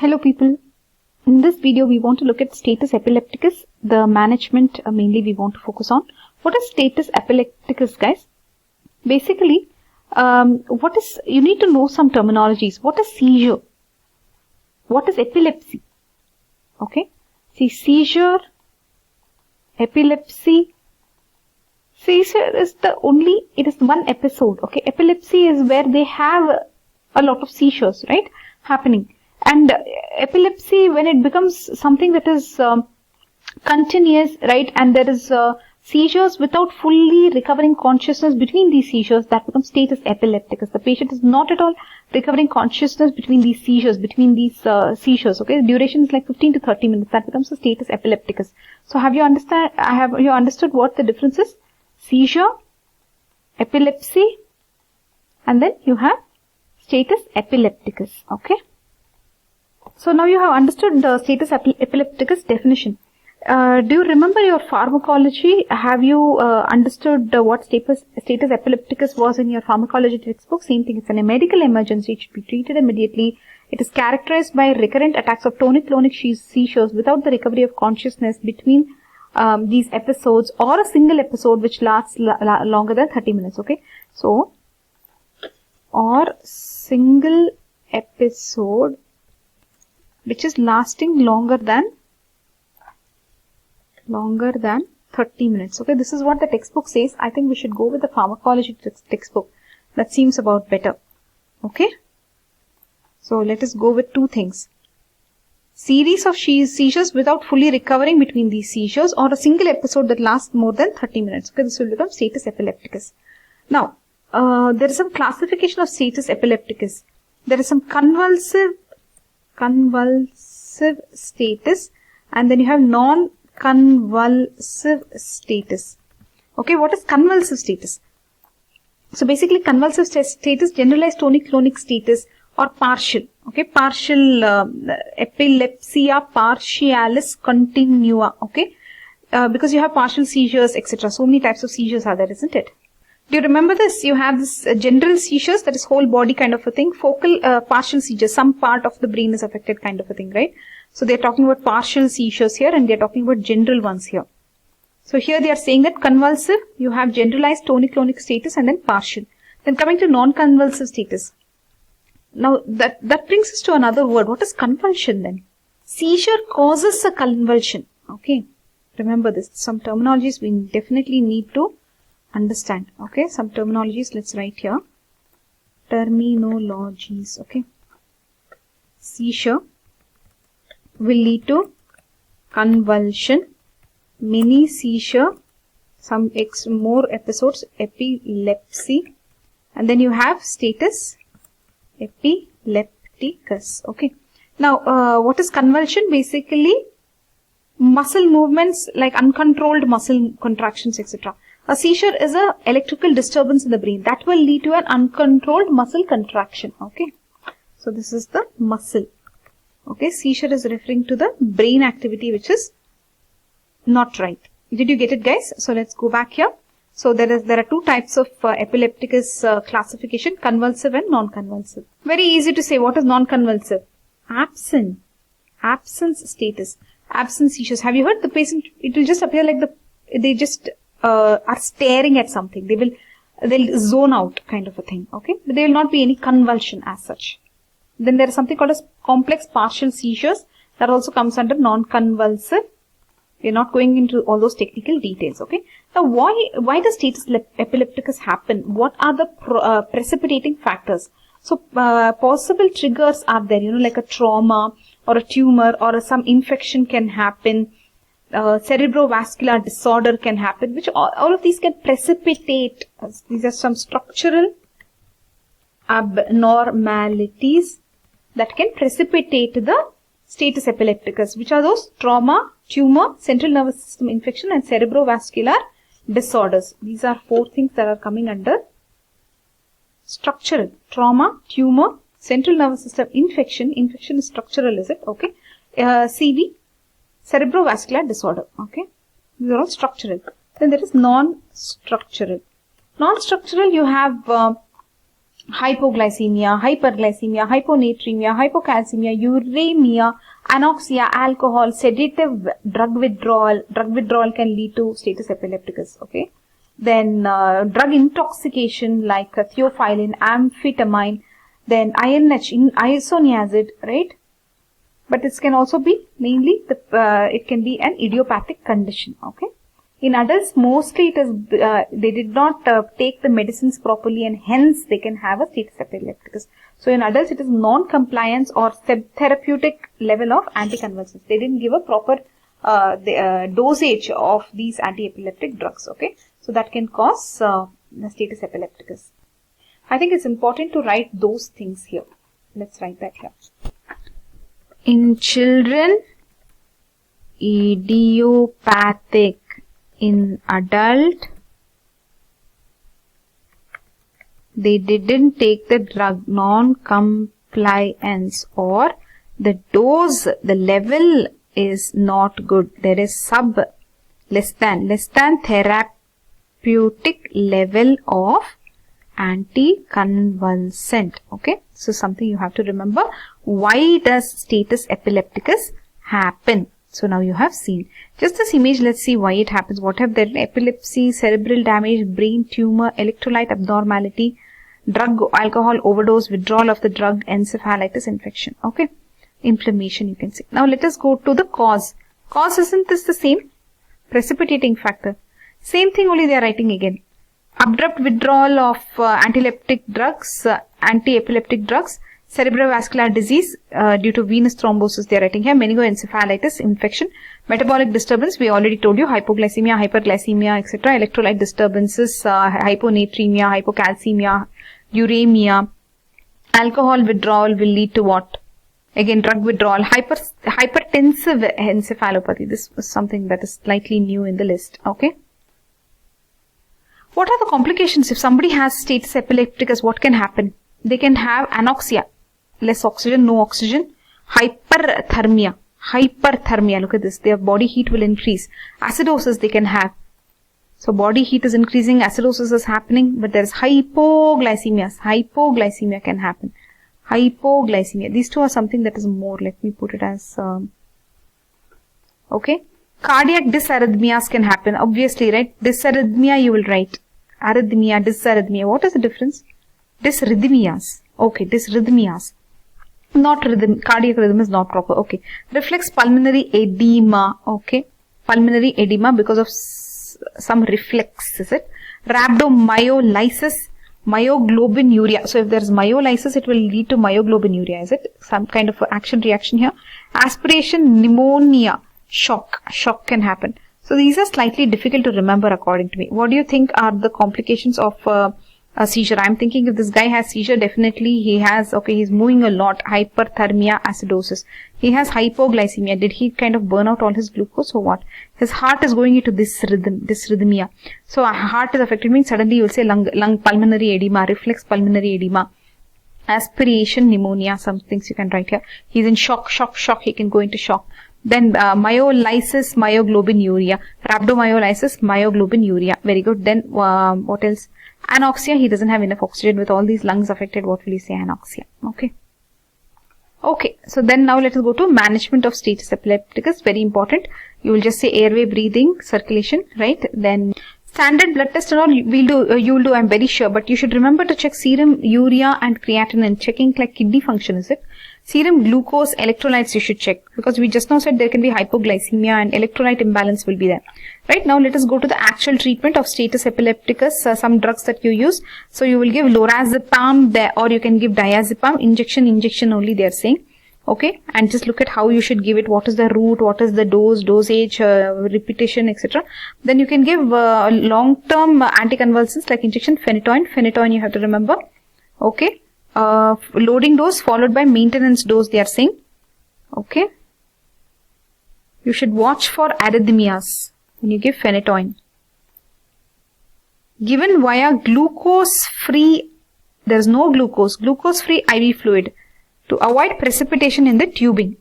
Hello people, in this video we want to look at status epilepticus, the management mainly we want to focus on. What is status epilepticus, guys? Basically, you need to know some terminologies. What is seizure? What is epilepsy? Okay, see, seizure, epilepsy. Seizure is it is one episode. Okay, epilepsy is where they have a lot of seizures, right, happening. And epilepsy, when it becomes something that is continuous, right, and there is seizures without fully recovering consciousness between these seizures, that becomes status epilepticus. The patient is not at all recovering consciousness between these seizures, okay. Duration is like 15 to 30 minutes. That becomes a status epilepticus. So have you understood what the difference is? Seizure, epilepsy, and then you have status epilepticus, okay. So now you have understood the status epilepticus definition. Do you remember your pharmacology? Have you understood what status epilepticus was in your pharmacology textbook? Same thing, it's a medical emergency. It should be treated immediately. It is characterized by recurrent attacks of tonic-clonic seizures without the recovery of consciousness between these episodes, or a single episode which lasts longer than 30 minutes, okay. So, or single episode which is lasting longer than 30 minutes. Okay, this is what the textbook says. I think we should go with the pharmacology textbook. That seems about better. Okay, so let us go with two things. Series of seizures without fully recovering between these seizures, or a single episode that lasts more than 30 minutes. Okay, this will become status epilepticus. Now, there is some classification of status epilepticus. There is some convulsive status, and then you have non-convulsive status. Okay, what is convulsive status? So basically, convulsive status, generalized tonic-clonic status, or partial. Okay, partial epilepsia partialis continua. Okay, because you have partial seizures, etc. So many types of seizures are there, isn't it? Do you remember this? You have this general seizures, that is whole body kind of a thing. Focal partial seizures, some part of the brain is affected kind of a thing, right? So they're talking about partial seizures here, and they're talking about general ones here. So here they are saying that convulsive, you have generalized tonic-clonic status, and then partial. Then coming to non-convulsive status. Now that brings us to another word. What is convulsion then? Seizure causes a convulsion. Okay, remember this. Some terminologies we definitely need to understand. Okay, some terminologies, let's write here. Terminologies, okay. Seizure will lead to convulsion, mini seizure, some more episodes, epilepsy, and then you have status epilepticus. Okay, now what is convulsion? Basically muscle movements like uncontrolled muscle contractions, etc. A seizure is an electrical disturbance in the brain that will lead to an uncontrolled muscle contraction. Okay, so this is the muscle. Okay, seizure is referring to the brain activity which is not right. Did you get it, guys? So let's go back here. So there are two types of epilepticus classification: convulsive and non-convulsive. Very easy to say. What is non-convulsive? Absence status, absence seizures. Have you heard the patient? It will just appear like they just are staring at something. They'll zone out kind of a thing. Okay, but there will not be any convulsion as such. Then there is something called as complex partial seizures that also comes under non-convulsive. We're not going into all those technical details. Okay, now why does status epilepticus happen? What are the precipitating factors? So possible triggers are there, like a trauma or a tumor or some infection can happen. Cerebrovascular disorder can happen, which all of these can precipitate. These are some structural abnormalities that can precipitate the status epilepticus. Which are those? Trauma, tumor, central nervous system infection, and cerebrovascular disorders. These are four things that are coming under structural. Trauma, tumor, central nervous system infection. Infection is structural, is it? Okay. CV, cerebrovascular disorder. Okay, these are all structural. Then there is non-structural. Non-structural, you have hypoglycemia, hyperglycemia, hyponatremia, hypocalcemia, uremia, anoxia, alcohol, sedative drug withdrawal. Drug withdrawal can lead to status epilepticus, okay. Then drug intoxication like theophylline, amphetamine, then INH, isoniazid, right? But this can also be mainly, it can be an idiopathic condition, okay. In adults, mostly it is, they did not take the medicines properly and hence they can have a status epilepticus. So in adults, it is non-compliance or therapeutic level of anticonvulsants. They didn't give a proper dosage of these anti-epileptic drugs, okay. So that can cause the status epilepticus. I think it's important to write those things here. Let's write that here. In children, idiopathic. In adult, they didn't take the drug, non-compliance, or the dose, the level is not good. There is less than therapeutic level of anticonvulsant. Okay, so something you have to remember. Why does status epilepticus happen? So now you have seen. Just this image, let's see why it happens. What have there? Epilepsy, cerebral damage, brain tumor, electrolyte abnormality, drug, alcohol overdose, withdrawal of the drug, encephalitis, infection. Okay. Inflammation, you can see. Now let us go to the cause. Cause, isn't this the same? Precipitating factor. Same thing, only they are writing again. Abrupt withdrawal of anti-epileptic drugs, cerebrovascular disease due to venous thrombosis, they are writing here. Meningoencephalitis, infection, metabolic disturbance, we already told you, hypoglycemia, hyperglycemia, etc. Electrolyte disturbances, hyponatremia, hypocalcemia, uremia. Alcohol withdrawal will lead to what? Again, drug withdrawal, hypertensive encephalopathy. This was something that is slightly new in the list. Okay. What are the complications? If somebody has status epilepticus, what can happen? They can have anoxia, less oxygen, no oxygen, hyperthermia, look at this, their body heat will increase, acidosis they can have. So body heat is increasing, acidosis is happening, but there is hypoglycemia can happen. Hypoglycemia, these two are something that is more, let me put it as, okay. Cardiac dysarrhythmias can happen, obviously, right? Dysarrhythmia you will write. Arrhythmia, dysarrhythmia. What is the difference? Dysrhythmias. Okay, dysrhythmias. Not rhythm, cardiac rhythm is not proper. Okay. Reflex pulmonary edema. Okay. Pulmonary edema because of some reflex, is it? Rhabdomyolysis, myoglobinuria. So if there is myolysis, it will lead to myoglobinuria, is it? Some kind of action reaction here. Aspiration, pneumonia. Shock can happen. So these are slightly difficult to remember according to me. What do you think are the complications of a seizure? I'm thinking if this guy has seizure, definitely he has, okay, he's moving a lot, hyperthermia, acidosis. He has hypoglycemia. Did he kind of burn out all his glucose or what? His heart is going into this dysrhythmia. So heart is affected, means suddenly you will say lung pulmonary edema, reflex pulmonary edema. Aspiration, pneumonia, some things you can write here. He's in shock, he can go into shock. Then myolysis, myoglobinuria, rhabdomyolysis, myoglobinuria. Very good. Then what else? Anoxia, he doesn't have enough oxygen. With all these lungs affected, what will you say? Anoxia. Okay. Okay. So then now let us go to management of status epilepticus. Very important. You will just say airway, breathing, circulation, right? Then standard blood test and all we'll do, you will do, I'm very sure. But you should remember to check serum, urea and creatinine. Checking like kidney function, is it? Serum glucose, electrolytes you should check, because we just now said there can be hypoglycemia and electrolyte imbalance will be there. Right, now let us go to the actual treatment of status epilepticus, some drugs that you use. So you will give lorazepam there, or you can give diazepam, injection only they are saying. Okay, and just look at how you should give it, what is the route, what is the dosage, repetition, etc. Then you can give long-term anticonvulsants like injection, phenytoin you have to remember. Okay. Loading dose followed by maintenance dose they are saying. Okay. You should watch for arrhythmias when you give phenytoin. Given via glucose-free, there is no glucose-free IV fluid to avoid precipitation in the tubing.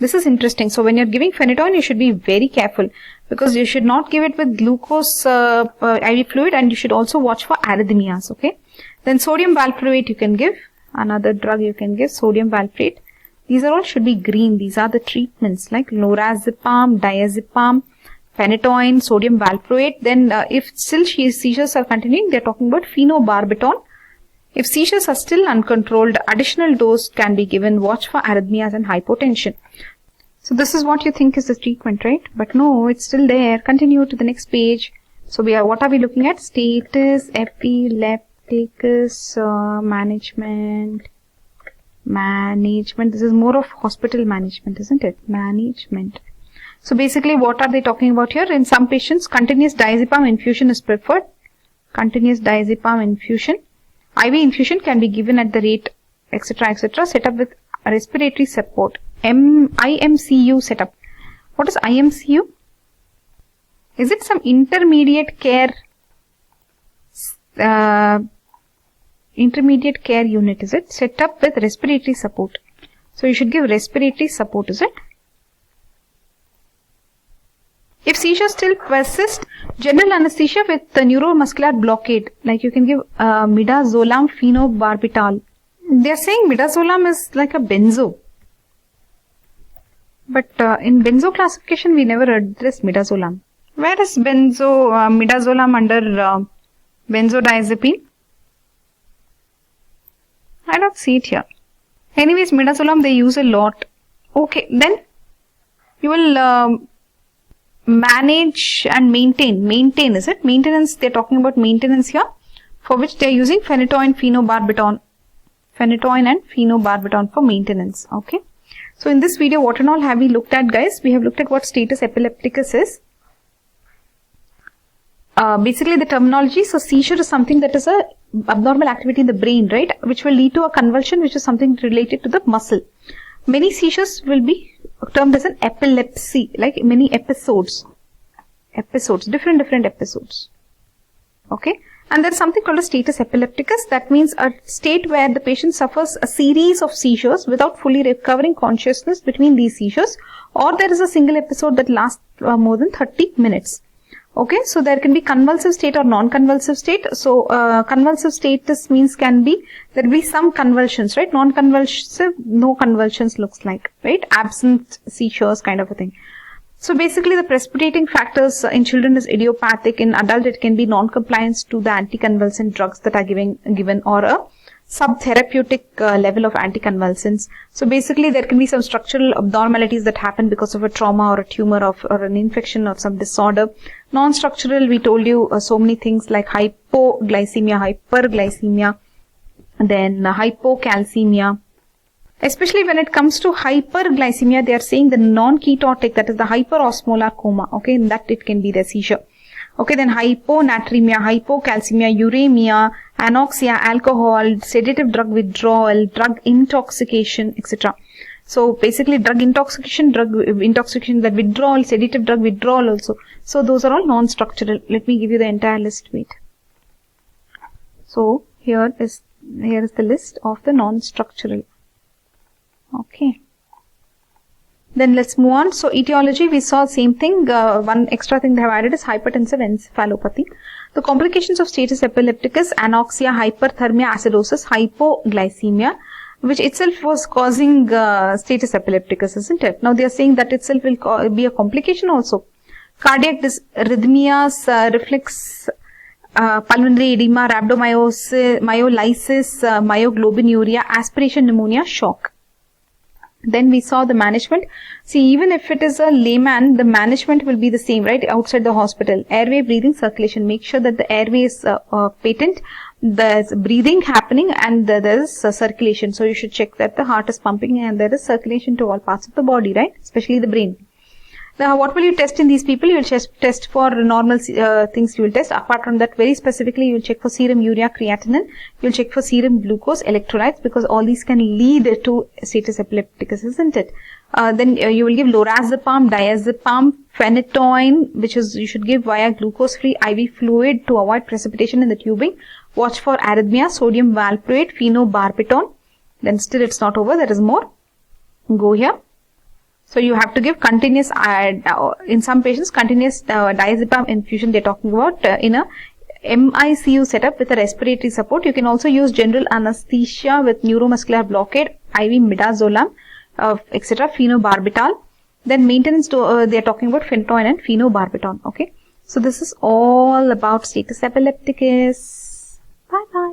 This is interesting. So when you are giving phenytoin, you should be very careful, because you should not give it with glucose IV fluid, and you should also watch for arrhythmias. Okay. Then sodium valproate you can give. Another drug you can give, sodium valproate. These are all should be green. These are the treatments like lorazepam, diazepam, phenytoin, sodium valproate. Then if still seizures are continuing, they are talking about phenobarbital. If seizures are still uncontrolled, additional dose can be given. Watch for arrhythmias and hypotension. So this is what you think is the treatment, right? But no, it's still there. Continue to the next page. So what are we looking at? Status epilepticus management. This is more of hospital management, isn't it? Management. So basically what are they talking about here? In some patients, continuous diazepam infusion is preferred. Continuous diazepam infusion. IV infusion can be given at the rate, etc., etc. Set up with respiratory support. IMCU setup. What is IMCU? Is it some intermediate care unit, is it? Set up with respiratory support. So you should give respiratory support, is it? If seizures still persist, general anesthesia with the neuromuscular blockade, like you can give midazolam phenobarbital. They are saying midazolam is like a benzo. But in benzo classification, we never address midazolam. Where is midazolam under benzodiazepine? I don't see it here. Anyways, midazolam they use a lot. Okay, then you will manage and maintain. Maintain, is it? Maintenance, they are talking about maintenance here, for which they are using phenytoin, phenobarbital. Phenytoin and phenobarbital for maintenance. Okay. So in this video, what and all have we looked at, guys? We have looked at what status epilepticus is. Basically the terminology, so seizure is something that is a abnormal activity in the brain, right, which will lead to a convulsion, which is something related to the muscle. Many seizures will be termed as an epilepsy, like many episodes, different episodes. Okay, and there's something called a status epilepticus. That means a state where the patient suffers a series of seizures without fully recovering consciousness between these seizures, or there is a single episode that lasts more than 30 minutes. Okay, so there can be convulsive state or non-convulsive state. So convulsive state, this means can be, there will be some convulsions, right? Non-convulsive, no convulsions looks like, right? Absent seizures kind of a thing. So basically the precipitating factors in children is idiopathic. In adult it can be non-compliance to the anticonvulsant drugs that are given or a subtherapeutic level of anticonvulsants. So basically there can be some structural abnormalities that happen because of a trauma or a tumor or an infection or some disorder. Non-structural, we told you so many things like hypoglycemia, hyperglycemia, then hypocalcemia. Especially when it comes to hyperglycemia, they are saying the non-ketotic, that is the hyperosmolar coma. Okay, in that it can be the seizure. Okay, then hyponatremia, hypocalcemia, uremia, anoxia, alcohol, sedative drug withdrawal, drug intoxication, etc. So basically drug intoxication, that withdrawal, sedative drug withdrawal also. So those are all non-structural. Let me give you the entire list. Wait. So here is the list of the non-structural. Okay. Then let's move on. So etiology, we saw same thing. One extra thing they have added is hypertensive encephalopathy. The complications of status epilepticus, anoxia, hyperthermia, acidosis, hypoglycemia, which itself was causing status epilepticus, isn't it? Now they are saying that itself will be a complication also. Cardiac arrhythmias, reflex, pulmonary edema, rhabdomyolysis, myoglobinuria, aspiration pneumonia, shock. Then we saw the management. See, even if it is a layman, the management will be the same, right? Outside the hospital. Airway, breathing, circulation. Make sure that the airway is patent. There's breathing happening and there is circulation. So you should check that the heart is pumping and there is circulation to all parts of the body, right? Especially the brain. Now, what will you test in these people? You will test for normal things you will test. Apart from that, very specifically, you will check for serum urea, creatinine. You will check for serum glucose, electrolytes, because all these can lead to status epilepticus, isn't it? Then you will give lorazepam, diazepam, phenytoin, which is you should give via glucose-free IV fluid to avoid precipitation in the tubing. Watch for arrhythmia, sodium valproate, phenobarbital. Then still it's not over. There is more. Go here. So you have to give continuous, in some patients, continuous diazepam infusion they're talking about in a MICU setup with a respiratory support. You can also use general anesthesia with neuromuscular blockade, IV midazolam, etc., phenobarbital. Then maintenance, they are talking about phenytoin and phenobarbital. Okay. So this is all about status epilepticus. Bye bye.